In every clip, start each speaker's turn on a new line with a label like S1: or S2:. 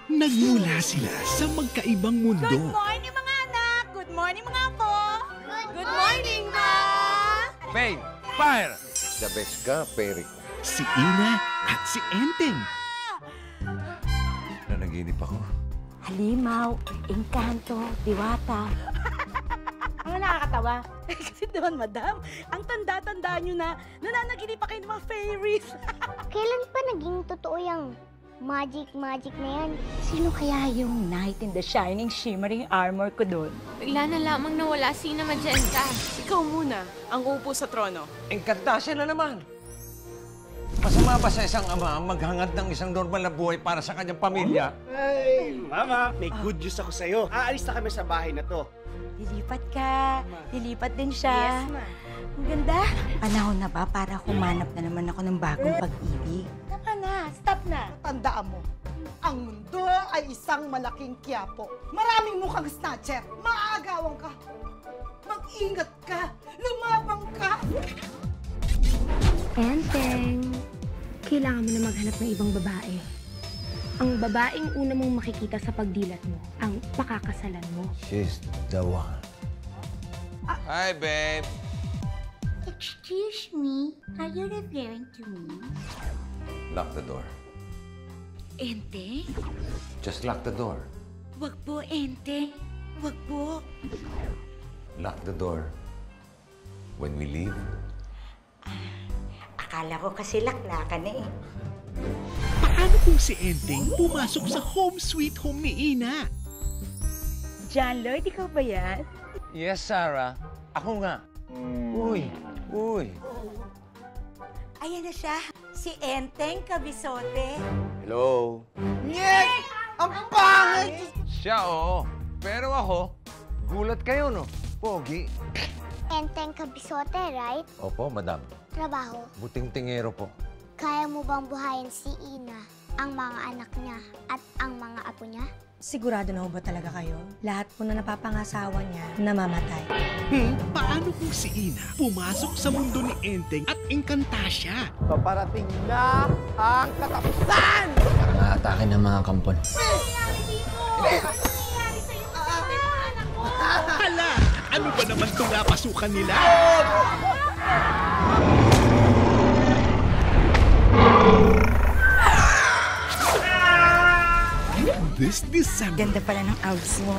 S1: Nagmula sila sa magkaibang mundo.
S2: Good morning, mga anak! Good morning, mga apo! Good morning, ma!
S3: Faye, fire!
S4: The best ka, Perico.
S1: Si Ina at si Enteng.
S4: Nanaginip ako.
S2: Halimaw, engkanto, diwata. Ang nakakatawa. Kasi naman, madam, ang tanda-tanda nyo na nananaginip pa kayo ng mga fairies.
S5: Kailan pa naging totoo yung magic na yan?
S2: Sino kaya yung knight in the shining, shimmering armor ko doon?
S6: Bigla na lamang nawala si Ina Magenta.
S7: Ikaw muna ang uupo sa trono.
S3: Engkantasya na naman. Masama ba sa isang ama maghangad ng isang normal na buhay para sa kanyang pamilya?
S8: Ay, Mama, may good news ako sa'yo. Aalis na kami sa bahay na to.
S2: Lilipat ka. Lilipat din siya.
S7: Yes, ma.
S2: Ang ganda. Panahon na ba para humanap na naman ako ng bagong pag-ibig? Tama na. Stop na.
S9: Tandaan mo, ang mundo ay isang malaking kiyapo. Maraming mukhang snatcher. Maaagawan ka. Mag-ingat ka. Lumabang ka.
S10: Enteng, kailangan mo na maghanap ng ibang babae. Ang babaeng una mong makikita sa pagdilat mo, ang pakakasalan mo.
S4: She's the one.
S3: Hi, babe.
S5: Excuse me, are you referring to me?
S4: Lock the door.
S2: Ente?
S4: Just lock the door.
S2: Wag po, Ente. Wag po.
S4: Lock the door. When we leave,
S2: Akala ko kasi laklakan na eh.
S1: Paano kung si Enteng pumasok sa home sweet home ni Ina?
S2: John Lloyd, ikaw ba yan?
S3: Yes, Sarah. Ako nga. Uy.
S2: Ayan na siya. Si Enteng Kabisote.
S4: hello?
S9: Nyek! Ang pangit!
S3: Siya, oo. Pero ako, gulat kayo, no? Pogi.
S5: Enteng Kabisote, right?
S4: Opo, madam.
S5: Trabaho.
S4: Buting tingero po.
S5: Kaya mo bang buhayin si Ina, ang mga anak niya, at ang mga apo niya?
S2: Sigurado na ho ba talaga kayo? Lahat po na napapangasawa niya, namamatay.
S1: Paano kung si Ina pumasok sa mundo ni Enteng at Engkantasya?
S8: Paparating na ang katapusan!
S11: Nakatake ng mga kampon.
S1: Hala! Ano ba naman itong napasukan nila? This December,
S2: Ganda pala ng outfit mo.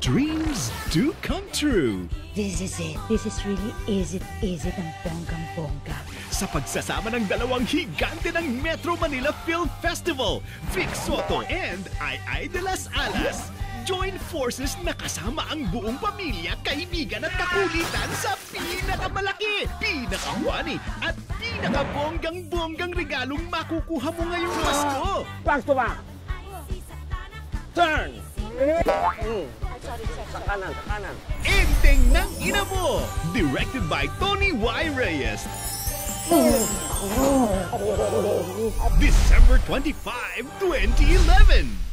S1: dreams do come true.
S2: This is it. This is really is it ang bonggang-bongga.
S1: Sa pagsasama ng dalawang higante ng Metro Manila Film Festival, Vic Soto and Ay de las Alas. Join forces na kasama ang buong pamilya, kaibigan at kakulitan sa pinakamalaki, pinakawani at pinakabonggang-bonggang regalong makukuha mo ngayong Pasko.
S8: Back to back! Turn! Sa kanan.
S1: Enteng ng Ina Mo! Directed by Tony Y. Reyes. December 25, 2011.